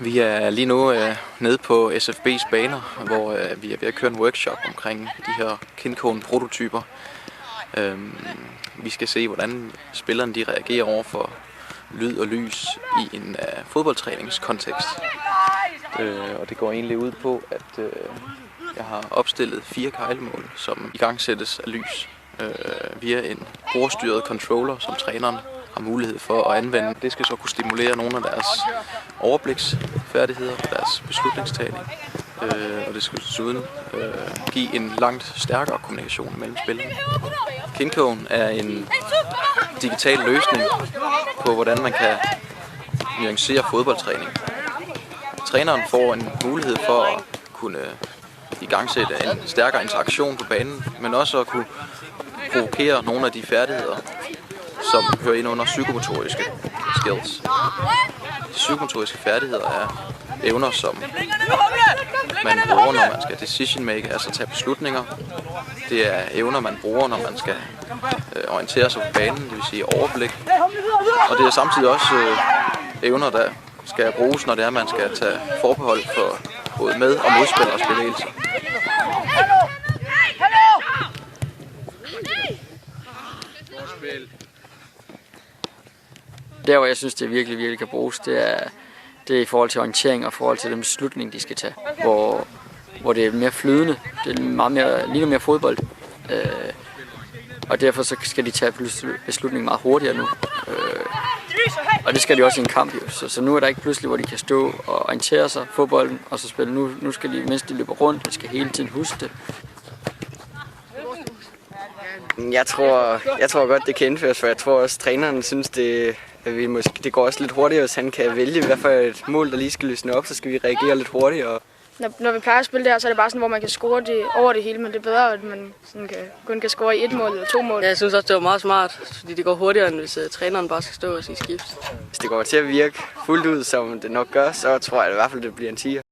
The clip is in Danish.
Vi er lige nu nede på SFB's baner, hvor vi er ved at køre en workshop omkring de her Kincone-prototyper. Vi skal se, hvordan spillerne de reagerer over for lyd og lys i en fodboldtræningskontekst. Og det går egentlig ud på, at jeg har opstillet 4 kejlemål, som igangsættes af lys via en brugerstyret controller, som træneren har mulighed for at anvende. Det skal så kunne stimulere nogle af deres overbliksfærdigheder, deres beslutningstagning, og det skal desuden give en langt stærkere kommunikation mellem spillerne. Kincone er en digital løsning på, hvordan man kan nuancere fodboldtræning. Træneren får en mulighed for at kunne igangsætte en stærkere interaktion på banen, men også at kunne provokere nogle af de færdigheder, som hører ind under psykomotoriske skills. De psykomotoriske færdigheder er evner, som man bruger, når man skal decision make, altså tage beslutninger. Det er evner, man bruger, når man skal orientere sig på banen, det vil sige overblik. Og det er samtidig også evner, der skal bruges, når det er, man skal tage forbehold for både med- og modspilleres bevægelser. Der, hvor jeg synes, det virkelig kan bruges, det er i forhold til orientering og i forhold til den beslutning, de skal tage. Hvor det er mere flydende, det er meget mere, ligner mere fodbold. Og derfor så skal de tage beslutningen meget hurtigere nu. Og det skal de også i en kamp jo. Så nu er der ikke pludselig, hvor de kan stå og orientere sig, få bolden og så spille. Nu skal de, mens de løber rundt, de skal hele tiden huske det. Jeg tror godt, det kan indføres, for jeg tror også, at træneren synes, det går også lidt hurtigere, hvis han kan vælge, hvad for et mål, der lige skal løsne op, så skal vi reagere lidt hurtigere. Når vi plejer at spille det her, så er det bare sådan, hvor man kan score det over det hele, men det er bedre, at man sådan kun kan score i 1 mål eller 2 mål. Ja, jeg synes også, det var meget smart, fordi det går hurtigere, end hvis træneren bare skal stå og sige skift. Hvis det går til at virke fuldt ud, som det nok gør, så tror jeg i hvert fald, det bliver en 10'er.